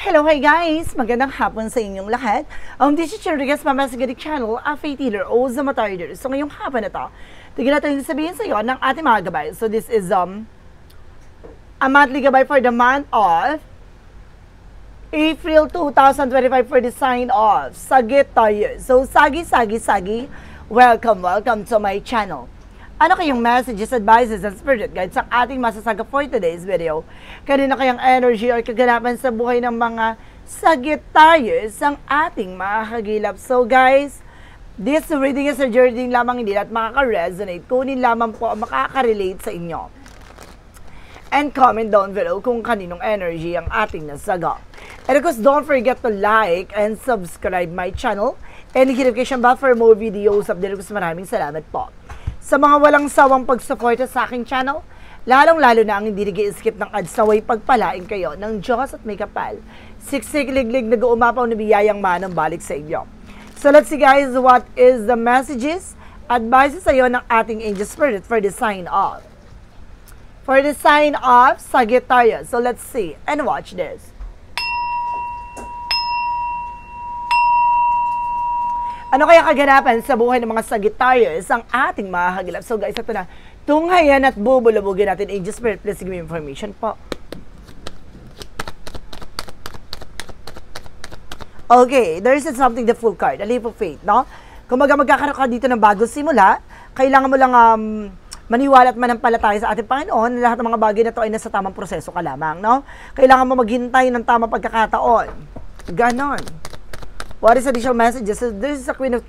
Hello, hi guys! Magandang hapon sa inyong lahat. This is Chirigas Mamasigadik Channel, a faith healer o Zamatayders. So ngayong hapon na to, tignan natin sabihin sa iyo ng ating mga gabay. So this is a monthly gabay for the month of April 2025 for the sign of Sagittarius. So Sagi, welcome to my channel. Ano kayong messages, advices, and spirit guides ang ating masasaga for today's video? Kanina kayang energy or kaganapan sa buhay ng mga Sagittarius ang ating makakagilap. So guys, this reading is a journey lamang, hindi at makaka-resonate. Kunin lamang po ang makaka-relate sa inyo. And comment down below kung kaninong energy ang ating nasaga. And of course, don't forget to like and subscribe my channel. And hit notification bell for more videos update ko. Maraming salamat po sa mga walang sawang pagsuporta sa aking channel, lalong-lalo na ang hindi nag-i-skip ng ads na way pagpalain kayo ng Diyos at may kapal. Siksik, liglig, nag-uumapaw na biyayang manang balik sa inyo. So let's see guys, what is the messages, advices sa iyo ng ating angel spirit for the sign of Sagittarius. So let's see and watch this. Ano kaya kaganapan sa buhay ng mga Sagittarius ang ating makakagilap? So guys, ito na. Tunghayan at bubulabugin natin. Angel Spirit, please give me information po. Okay, there is something, the full card, a leap of faith, no? Kung magkakaroon ka dito ng bagong simula, kailangan mo lang maniwala at manampalataya sa ating Panginoon. Lahat ng mga bagay na to ay nasa tamang proseso ka lamang, no? Kailangan mo maghintay ng tamang pagkakataon. Ganon. What is additional messages? So, this is a Queen of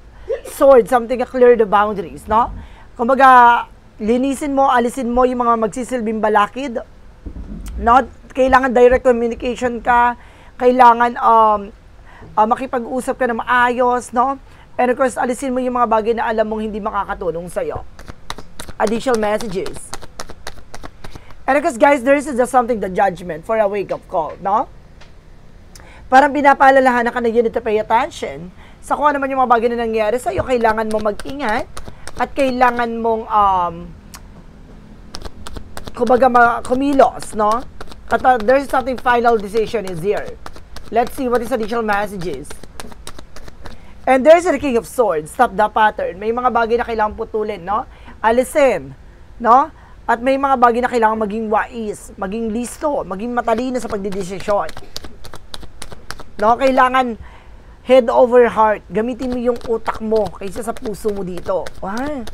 Swords, something to clear the boundaries, no? Kumbaga, linisin mo, alisin mo yung mga magsisilbing balakid, no? Kailangan direct communication ka, kailangan makipag-usap ka na maayos, no? And of course, alisin mo yung mga bagay na alam mong hindi makakatulong sa'yo. Additional messages. And of course, guys, there is just something, the judgment for a wake-up call, no? Parang pinapaalalahanan ka na you need to pay attention sa kung ano man yung mga bagay na nangyayari sa'yo. Kailangan mo mag-ingat at kailangan mong kumbaga kumilos, no? At there's something, final decision is here. Let's see what is additional messages. And there's the King of Swords, stop the pattern. May mga bagay na kailangan putulin, no? Alisin, no? At may mga bagay na kailangan maging wais, maging listo, maging matalino sa pagdidesisyon. No, kailangan head over heart. Gamitin mo yung utak mo kaysa sa puso mo dito. Wow,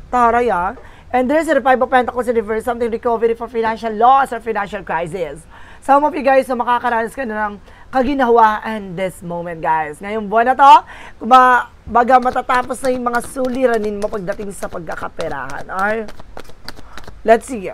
taray ah. And there's a Five of Pentacles in reverse, something recovery for financial loss or financial crisis. Some of you guys, so makakaranas ka na ng kaginhawaan this moment, guys. Ngayong buwan na to, baga matatapos na yung mga suliranin mo pagdating sa pagkakaperahan. Ay, let's see.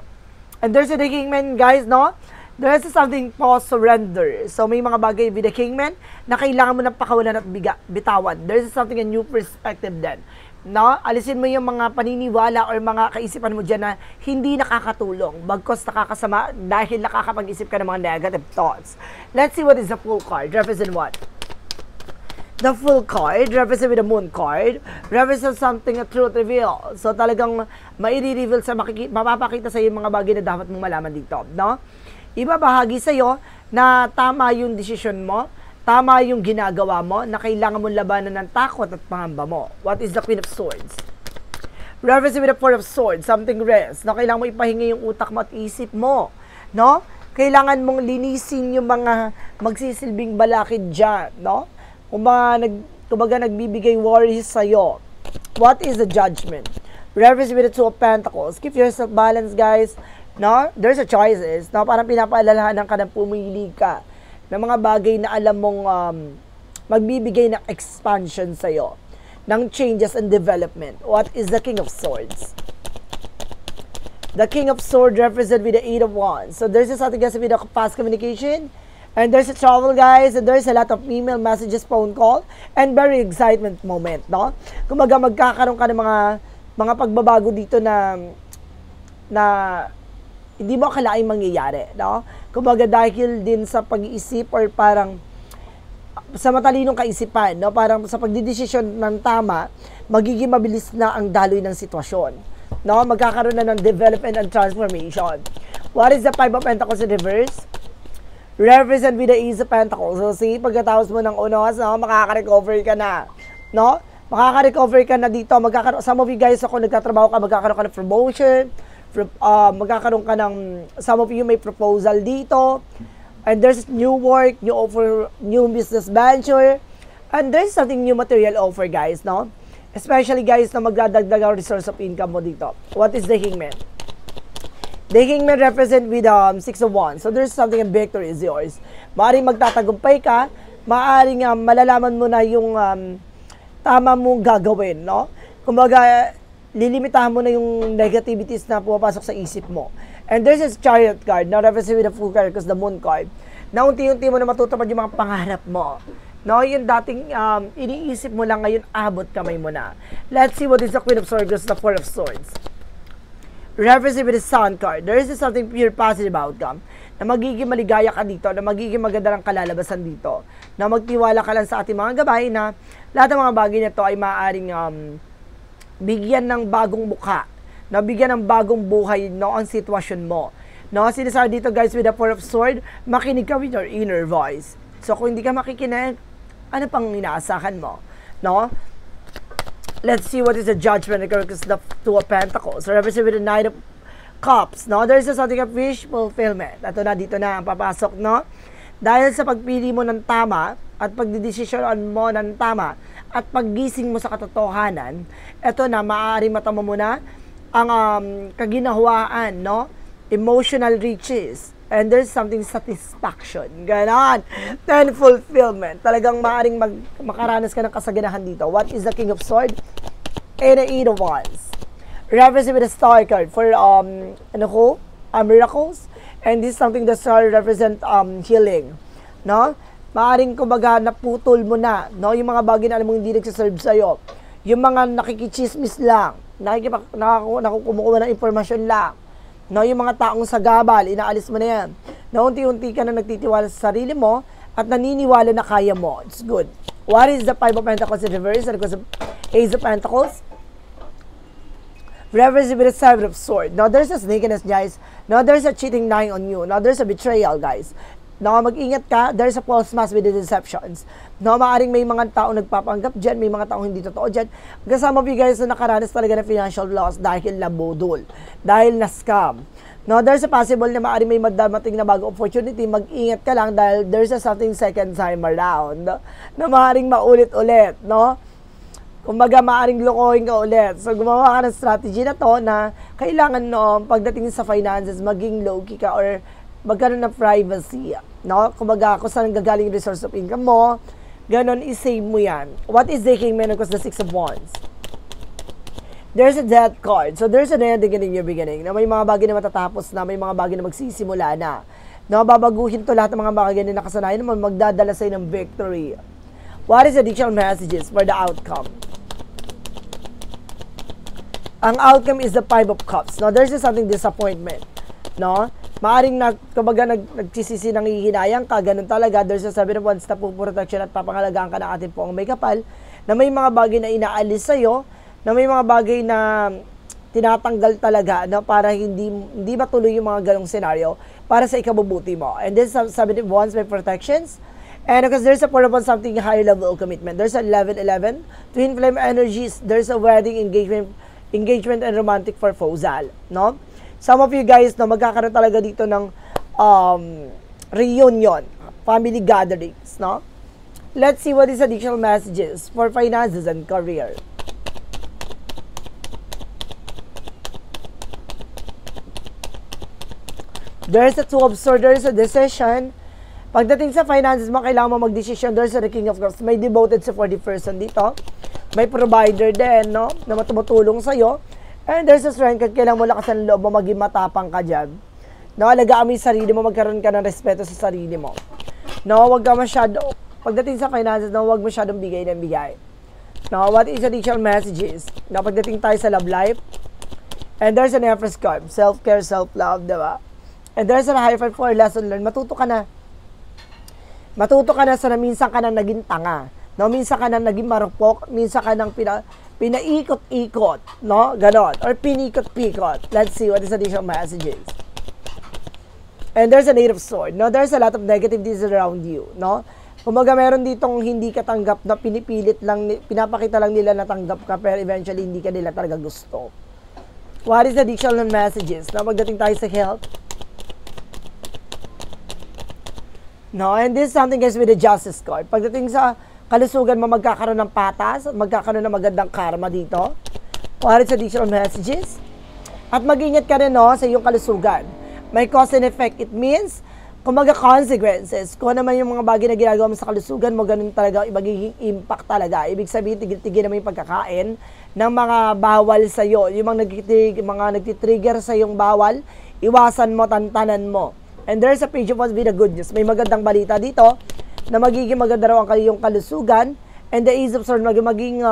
And there's a Kingman, guys, no? There is something pause, surrender. So, may mga bagay with the Kingman na kailangan mo ng pakawalan at bitawan. There is something, a new perspective then. No? Alisin mo yung mga paniniwala or mga kaisipan mo dyan na hindi nakakatulong. Bagkos nakakasama dahil nakakapag-isip ka ng mga negative thoughts. Let's see what is the full card. Represent what? The full card, represent with the moon card, represent something, a truth reveal. So, talagang mai-reveal sa mapapakita sa iyo mga bagay na dapat mong malaman dito. No? Ibabahagi sa'yo na tama yung desisyon mo, tama yung ginagawa mo, na kailangan mong labanan ng takot at pangamba mo. What is the Queen of Swords? Reverse with the Four of Swords, something rest, na kailangan mo ipahinga yung utak mo at isip mo, no? Kailangan mong linisin yung mga magsisilbing balakid dyan, no? Kumbaga nagbibigay worries sa'yo. What is the judgment? Reverse with the Two of Pentacles. Keep yourself balanced, guys. No? There's a choices. No? Parang pinapaalalahanan ka na pumili ka ng mga bagay na alam mong magbibigay ng expansion sa'yo, ng changes and development. What is the King of Swords? The King of Swords represent with the Eight of Wands. So there's something with the past communication, and there's a travel, guys, and there's a lot of email messages, phone call, and very excitement moment, no? Kumaga magkakaroon ka ng mga pagbabago dito na hindi mo akalaing mangyayari, no? Kumbaga dahil din sa pag-iisip or parang sa matalinong kaisipan, no? Parang sa pagdidesisyon ng tama, magiging mabilis na ang daloy ng sitwasyon, no? Magkakaroon na ng development and transformation. What is the Five of Pentacles in reverse? represent with the Ace of Pentacles. So, see, pagkatapos mo ng unos, no, makaka-recover ka na. No? Makaka-recover ka na dito. Some of you guys, ako nagtatrabaho ka, magkakaroon ka ng promotion. Magkakaroon ka ng, some of you may proposal dito. And there's new work, new offer, new business venture. And there's something new material offer, guys, no? Especially, guys, na magdadagdag ang resource of income mo dito. What is the Hangman? The Hangman represent with 6 of Wands. So, there's something and victory is yours. Maaaring magtatagumpay ka, maaaring malalaman mo na yung tama mong gagawin, no? Kumbaga, lilimitahan mo na yung negativities na pumapasok sa isip mo. And there's this Chariot card, na represent with the Fool card because the Moon card, na unti-unti mo na matutupad yung mga pangarap mo. No, yung dating iniisip mo lang ngayon, abot kamay mo na. Let's see what is the Queen of Swords, the Four of Swords. Represent with the Sun card. There is something pure positive outcome na magiging maligaya ka dito, na magiging maganda ng kalalabasan dito, na magtiwala ka lang sa ating mga gabay na lahat ng mga bagay na ito ay maaaring bigyan ng bagong mukha, na bigyan ng bagong buhay, no, ang sitwasyon mo. No, sinasabi dito, guys, with the Four of Swords, makinig ka with your inner voice. So, kung hindi ka makikinig, ano pang inaasahan mo? No? Let's see what is the Judgment, because the Two of Pentacles. So, represent with the Knight of Cups. No? There is something of wish fulfillment. Ito na, dito na ang papasok, no? Dahil sa pagpili mo ng tama, at pagdidesisyonan mo ng tama, at paggising mo sa katotohanan, ito na, maaari matamo mo na ang kaginahawaan, no? Emotional riches. And there's something satisfaction. Ganon. Then fulfillment. Talagang maaaring makaranas ka ng kasaganahan dito. What is the King of Swords? And the Eight of Wands. Represent with the Star card for miracles. And this is something that Star represent healing. No? Maaaring kumbaga naputol mo na, no? Yung mga bagay na alam mo hindi nagsiserve sa'yo. Yung mga nakikichismis lang, nakukumuha ng informasyon lang. No, yung mga taong sagabal, inaalis mo na yan. Na unti-unti ka na nagtitiwala sa sarili mo at naniniwala na kaya mo. It's good. What is the Five of Pentacles in reverse? Because of Ace of Pentacles. Reverse with the Seven of Swords. Now, there's a sneakiness, guys. Now, there's a cheating lying on you. Now, there's a betrayal, guys. Now, mag-ingat ka. There's a false mask with the deceptions. Now, maaaring may mga tao nagpapanggap dyan, may mga taong hindi totoo dyan. Kasama mo, guys, na nakaranas talaga ng financial loss dahil nabudol, dahil na-scam. Now, there's a possible na maaaring may madamating na bagong opportunity. Mag-ingat ka lang dahil there's a something second time around na maaaring maulit-ulit, no? Kumbaga, maaaring lokohin ka ulit. So, gumawa ka ng strategy na to na kailangan, no, pagdating sa finances, maging low-key ka or magkaroon ng privacy, no? Kumbaga, kung saan gagaling yung resource of income mo, ganon, i-save mo yan. What is the Hangman? Because the Six of Wands. There's a Death card. So, there's an ending in your beginning. Na may mga bagay na matatapos na, may mga bagay na magsisimula na. Na babaguhin to lahat ng mga bagay na nakasanayan naman, magdadala sa'yo ng victory. What is the additional messages for the outcome? Ang outcome is the Five of Cups. Now, there's something disappointment. No? Maaring nagsisisi ng hihinayang ka, ganun talaga. There's a 7 of Wands na protection at papangalagaan ka ng ating poong may kapal, na may mga bagay na inaalis sa'yo, na may mga bagay na tinatanggal talaga, no, para hindi matuloy yung mga ganong scenario para sa ikabubuti mo. And this 7 of Wands may protections. And because there's a 4 of Wands, something higher level of commitment. There's a level 11, twin flame energies. There's a wedding, engagement and romantic proposal, no? Some of you guys, no, magkakaroon talaga dito ng reunion, family gatherings, no? Let's see what is additional messages for finances and career. There's a Two of Swords, there's a decision. Pagdating sa finances mo, kailangan mo mag-decision. There's a King of Cups. May devoted supportive person dito. May provider din, no, na tumutulong sa'yo. And there's a strength, kailangan mo lakas ng loob mo, maging matapang ka dyan. No, alagaan mo yung sarili mo, magkaroon ka ng respeto sa sarili mo. No, wag ka masyado, pagdating sa finances, no, wag masyadong bigay ng bigay. No, what is additional messages? No, pagdating tayo sa love life, and there's an Empress card, self-care, self-love, diba? And there's a high five for lesson learned. Matuto ka na. Matuto ka na sa minsan ka na naging tanga. No, minsan ka na naging marupok, minsan ka nang pinaikot-ikot, no? Ganon. Or pinikot-pikot. Let's see what is additional messages. And there's an 8 of Swords, no? There's a lot of negativities around you, no? Kumbaga meron ditong hindi ka tanggap na pinipilit lang, pinapakita lang nila na tanggap ka, pero eventually hindi ka nila talaga gusto. What is the additional messages? Na magdating tayo sa health. No, and this is something guys with the Justice card. Pagdating sa kalusugan mo, magkakaroon ng patas at magkakaroon ng magandang karma dito. What is the additional messages? At mag-ingat ka rin, no, sa iyong kalusugan. May cause and effect. It means, kumbaga consequences. Kung ano naman yung mga bagay na ginagawa mo sa kalusugan mo, ganun talaga, magiging impact talaga. Ibig sabihin, tigil-tigil naman yung pagkakain ng mga bawal sa'yo. Yung mga nagtitrigger sa yung bawal, iwasan mo, tantanan mo. And there's a page of what's be the good news. May magandang balita dito na magiging maganda raw ang kayong kalusugan. And the Ace of Swords, magiging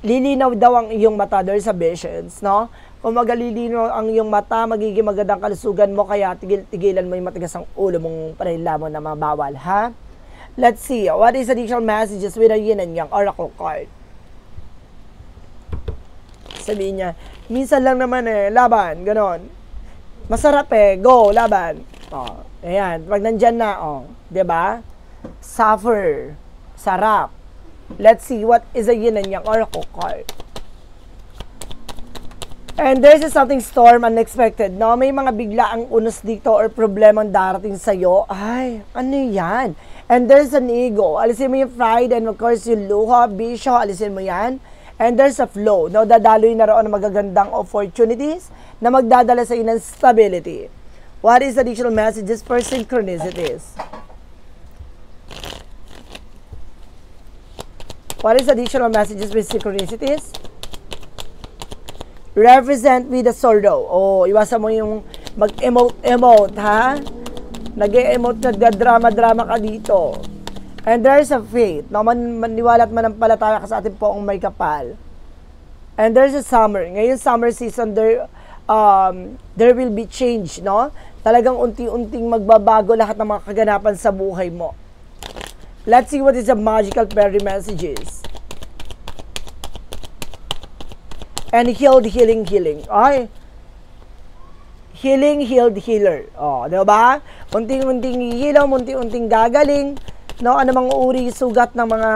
lilinaw daw ang iyong mata. There's a visions, no? Kung magalilino ang iyong mata, magiging magandang kalusugan mo, kaya tigil-tigilan mo yung matigas ang ulo mong panahilamo na mga bawal, ha? Let's see, what is additional messages with a Yin and Yang Oracle card? Sabihin niya, minsan lang naman laban, ganon. Masarap go, laban. Ayan, pag nandyan na, diba? Suffer, sarap. Let's see, what is a Yin and Yang Oracle card? And there's something storm, unexpected, no? May mga biglaang unos dito or problemang darating sa'yo. Ay, ano yan? And there's an ego. Alisin mo yung pride and of course yung luha, bisyo, alisin mo yan. And there's a flow, no? Dadaloy na roon ng magagandang opportunities na magdadala sa inang stability. What is additional messages for synchronicities? What is additional messages for synchronicities? Represent with the sorrow. Iwasan mo yung mag-emote, ha? Nag-emote, nagda-drama-drama ka dito. And there's a faith. No? Maniwala at manampalataya ka sa ating poong may kapal. And there's a summer. Ngayon, summer season, there will be change, no? Talagang unti-unting magbabago lahat ng mga kaganapan sa buhay mo. Let's see what is the magical fairy messages. And healed, healing. Ay, healing, healed, healer. Diba? Unting-unting hihilaw, unting-unting gagaling. No, ano mga uri, sugat ng mga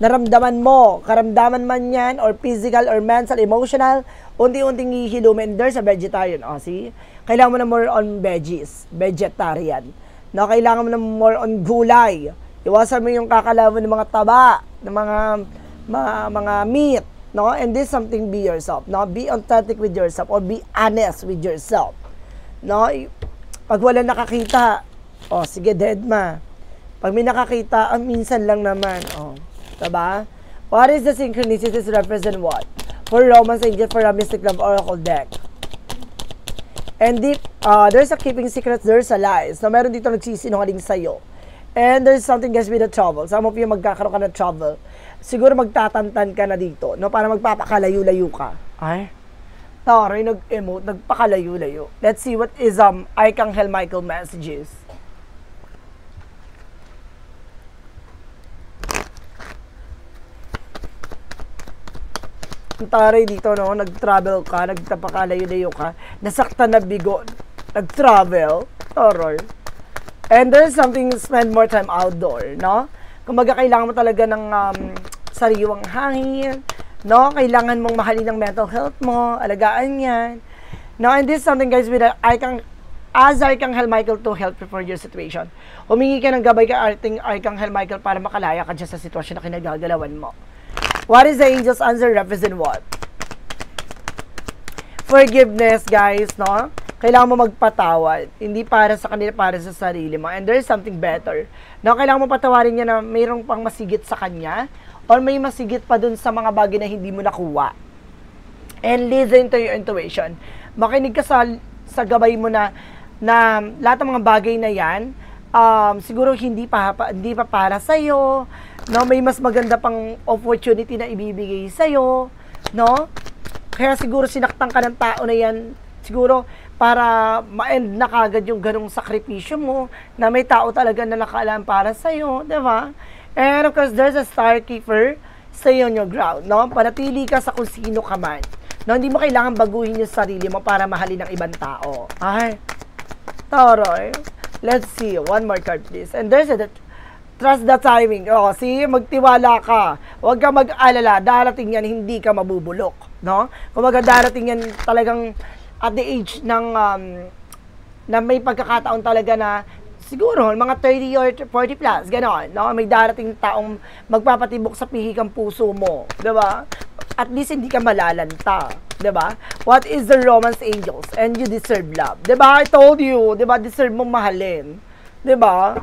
naramdaman mo. Karamdaman man yan, or physical, or mental, emotional. Unting-unting hihilumin. There's a vegetarian. See? Kailangan mo na more on veggies. Vegetarian. No, kailangan mo na more on gulay. Iwasan mo yung kakalaman ng mga taba, ng mga meat. No, and this something, be yourself. No, be authentic with yourself or be honest with yourself. No, pag wala nakakita, sige, dead ma. Pag may nakakita, minsan lang naman. Diba? What is the synchronicities represent what? For Romance Angel, for a Mystic Love Oracle deck. And there's a keeping secrets, there's a lies. No, meron dito nagsisinungaling sa'yo. And there's something guys with the trouble. Some of you magkakaroon ka ng trouble. Siguro magtatantan ka na dito, no? Para magpapakalayo-layo ka. Ay, taray, nag-emote, nagpakalayo-layo. Let's see what is Archangel Michael messages. Taray dito, no? Nag-travel ka, nagpapakalayo-layo ka, nasaktan na bigo, nag-travel, taray. And there's something, spend more time outdoor, no? Kumbaga, kailangan mo talaga ng sariwang hangin, no? Kailangan mong mahalin ang mental health mo, alagaan yan. No, and this is something, guys, with Archangel Michael to help you for your situation. Humingi ka ng gabay ka Archangel Michael para makalaya ka dyan sa sitwasyon na kinagagalawan mo. What is the angel's answer represent what? Forgiveness, guys, no? Kailangan mo magpatawad. Hindi para sa kanila, para sa sarili mo. And there is something better. No, kailangan mo patawarin niya na mayroong pang masigit sa kanya or may masigit pa dun sa mga bagay na hindi mo nakuha. And listen to your intuition. Makinig ka sa gabay mo na lahat ng mga bagay na yan, siguro hindi pa para sa'yo. No, may mas maganda pang opportunity na ibibigay sa'yo. No? Kaya siguro sinaktan ka ng tao na yan, siguro para ma-end na kagad yung ganong sakripisyo mo, na may tao talaga na nakaalam para sa'yo, di ba? And of course, there's a star keeper, stay on your ground, no? Panatili ka sa kung sino ka man. No, hindi mo kailangan baguhin yung sarili mo para mahalin ng ibang tao. Ay, Taray. Let's see. One more card, please. And there's a trust the timing. Oh, see, magtiwala ka. Huwag ka mag-alala. Darating yan, hindi ka mabubulok. No? Kung darating yan talagang at the age ng na may pagkakataon talaga na siguro mga 30 or 40 plus, gano'n, no? May darating taong magpapatibok sa pihikang puso mo, 'di ba? At least hindi ka malalanta, 'di ba? What is the romance angels? And you deserve love. 'Di ba? I told you, 'di ba? Deserve mong mahalin. 'Di ba?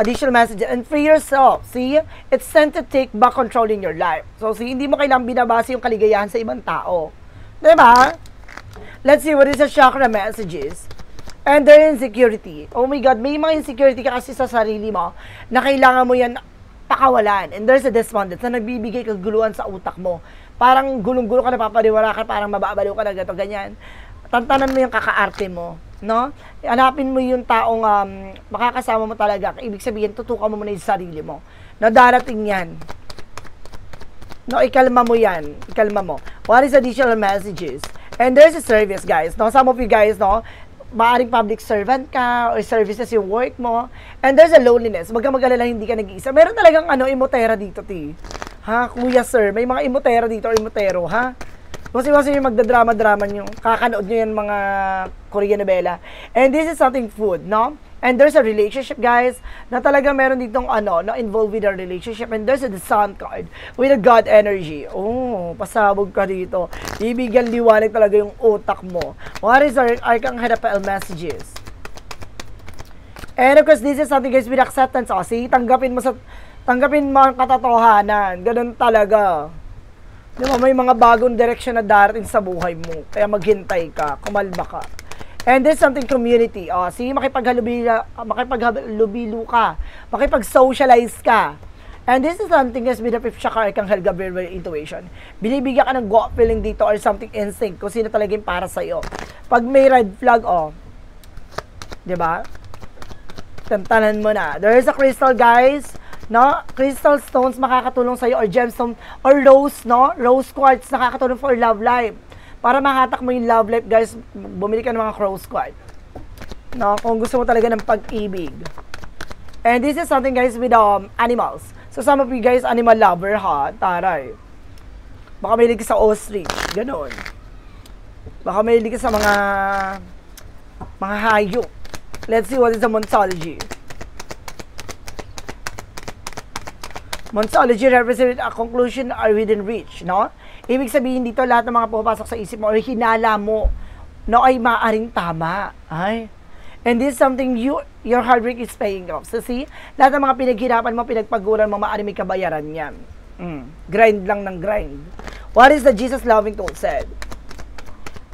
Additional message and free yourself. See? It's sent to take back control in your life. So, see, hindi mo kailangang binabase yung kaligayahan sa ibang tao. 'Di ba? Let's see what is the chakra messages. And their insecurity. Oh my God, may mga insecurity ka kasi sa sarili mo na kailangan mo yan pakawalan. And there's a despondence na nagbibigay kaguluhan sa utak mo. Parang gulong-gulo ka, napapaliwala ka, parang mababaliw ka na gato, ganyan. Tantanan mo yung kakaarte mo, no? Hanapin mo yung taong makakasama mo talaga. Ibig sabihin, tutukan mo muna yung sarili mo. Na darating yan. No, ikalma mo yan. Ikalma mo. What is additional messages? And there's a service, guys. No? Some of you guys, no? Maaring public servant ka or services yung work mo. And there's a loneliness. Huwag kang mag-alala, hindi ka nag-iisa. Meron talagang imotera dito, ti. Ha, kuya sir, may mga imotera dito or imotero, ha? Kasi yung magdadrama-drama nyo, kakanood nyo yan mga Korean novela. And this is something food, no? And there's a relationship, guys, na talaga meron ditong no, involved with a relationship. And there's a Sun card with a God energy. Oh, pasabog ka dito. Ibigyan liwanag talaga yung utak mo. What is our Archangel Raphael messages? And of course, this is something, guys, with acceptance. Oh, see, tanggapin mo ang katotohanan. Ganun talaga. Di ba, may mga bagong direksyon na darating sa buhay mo. Kaya maghintay ka, kumalma ka. And there's something community. Oh, see, makipaghalubilo ka. Makipag-socialize ka. And this is something is with the fifth chakra, Archangel Gabriel with intuition. Binibigyan ka ng gut feeling dito or something instinct kung sino talaga yung para sa'yo. Pag may red flag, di ba? Tantanan mo na. There is a crystal, guys. No? Crystal stones makakatulong sa'yo or gemstone or rose, no? Rose quartz nakakatulong for love life. Para mahatak mo yung love life, guys, bumili ka ng mga rose quartz. No? Kung gusto mo talaga ng pag-ibig. And this is something, guys, with animals. So some of you guys, animal lover, ha? Taray. Baka mahilig ka sa ostrich. Ganon. Baka mahilig ka sa mga hayop. Let's see what is the Monsology. Monsology represents a conclusion or within reach, no? Ibig sabihin dito, lahat ng mga pumapasok sa isip mo or hinala mo, no, ay maaring tama. Ay. And this is something your hard work is paying off. So see, lahat ng mga pinaghirapan mo, pinagpaguran mo, maaring may kabayaran yan. Grind lang ng grind. What is the Jesus loving quote said?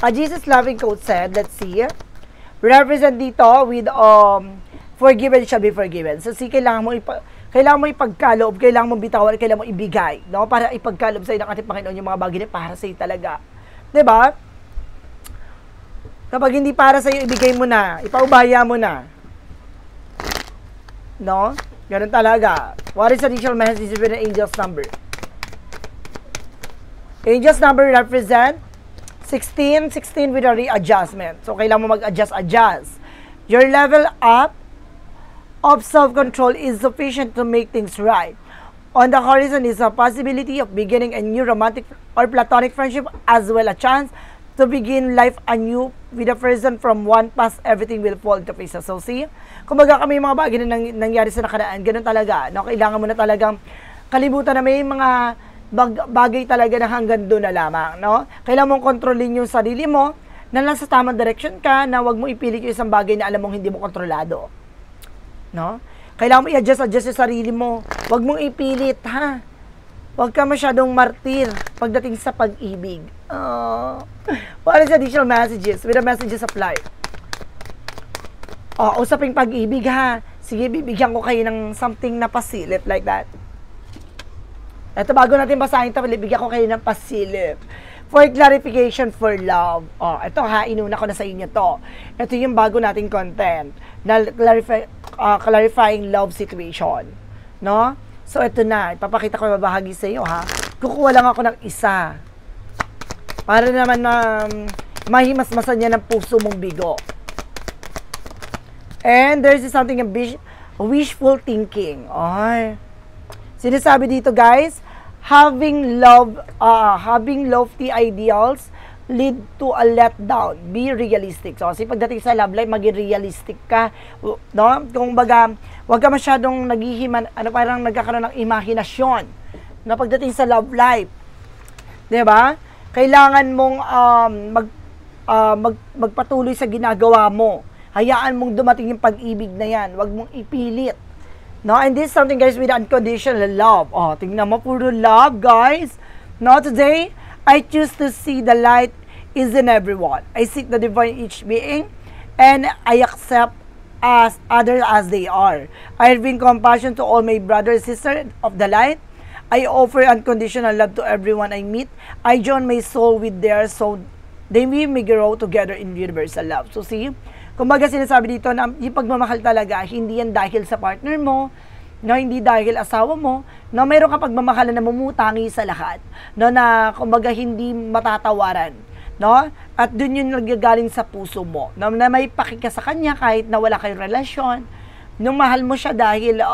A Jesus loving quote said, let's see, represent dito with forgiven shall be forgiven. So see, kailangan mo ipagkaloob, kailangan mo bitawan, kailangan mo ibigay, no? Para ipagkaloob sa'yo ng ating Panginoon yung mga bagay na para sa'yo talaga. Diba? Kapag hindi para sa'yo, ibigay mo na, ipaubaya mo na. No? Ganun talaga. What is additional message with the angel's number? Angel's number represent 16 with a readjustment. So, kailangan mo mag-adjust. Your level up of self-control is sufficient to make things right. On the horizon is a possibility of beginning a new romantic or platonic friendship as well a chance to begin life anew with a person from one past everything will fall into pieces. So see, kumbaga kami mga bagay na nangyari sa nakaraan, ganun talaga. No? Kailangan mo na talagang kalimutan na may mga bagay talaga na hanggang doon na lamang. No? Kailangan mong kontrolin yung sarili mo na lang sa tamang direction ka na wag mo ipilit yung isang bagay na alam mong hindi mo kontrolado. No? Kailangan mo i-adjust yung sarili mo. Huwag mong ipilit, ha? Huwag ka masyadong martir pagdating sa pag-ibig. What is additional messages with the messages of life? Usaping pag-ibig, ha? Sige, bibigyan ko kayo ng something na pasilip like that. Ito, bago natin basahin ito, bibigyan ko kayo ng pasilip. For clarification for love. Ito ha, inuna ko na sa inyo to. Ito yung bago nating content na clarifying love situation. No? So, ito na. Ipapakita ko mabahagi sa iyo, ha? Kukuha lang ako ng isa. Para naman na mahimasmasan niya ng puso mong bigo. And there's something wishful thinking. Ay. Sinasabi dito, guys, having lofty ideals lead to a letdown. Be realistic. So, kasi pagdating sa love life, maging realistic ka. No? Kung baga, wag ka masyadong parang nagkakaroon ng imahinasyon. No? Pagdating sa love life. Diba? Kailangan mong magpatuloy sa ginagawa mo. Hayaan mong dumating yung pag-ibig na yan. Wag mong ipilit. No? And this is something, guys, with unconditional love. Oh, tingnan mo, puro love, guys. No, today, I choose to see the light is in everyone. I seek the divine in each being, and I accept as others as they are. I bring compassion to all my brothers and sisters of the light. I offer unconditional love to everyone I meet. I join my soul with theirs so they may grow together in universal love. So see, kumbaga sinasabi dito na yung pagmamahal talaga, hindi yan dahil sa partner mo, no, hindi dahil asawa mo, no, mayroon ka pagmamahalan na mumutangi sa lahat, no, na kumbaga hindi matatawaran, no, at dun yun nagagaling sa puso mo, no, na may pakika sa kanya kahit na wala kayong relasyon, nung mahal mo siya dahil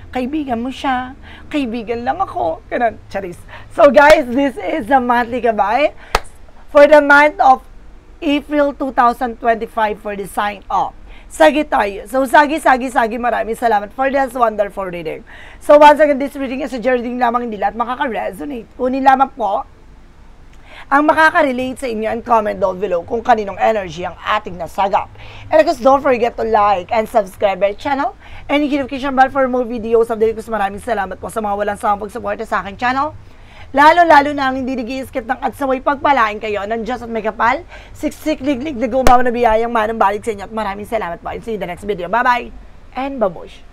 kaibigan mo siya, kaibigan lang ako, ganun, charis. So guys, this is the monthly gabay for the month of April 2025 for the sign of Sagittarius. So, Sagi, maraming salamat for this wonderful reading. So, once again, this reading is a reading lamang, hindi lahat makaka-resonate. Kunin lamang po ang makaka-relate sa inyo and comment down below kung kaninong energy ang ating nasagap. And of course, don't forget to like and subscribe our channel and hit notification bell for more videos. Update ko, maraming salamat po sa mga walang sawang pagsuporta sa aking channel. Lalo na ang hindi nag-i-skip ng adsaway pagpalain kayo ng Diyos at may kapal, siksik, liglig, nag-umawa na biyayang manang balik sa inyo at maraming salamat po. And see you in the next video. Bye-bye and babush!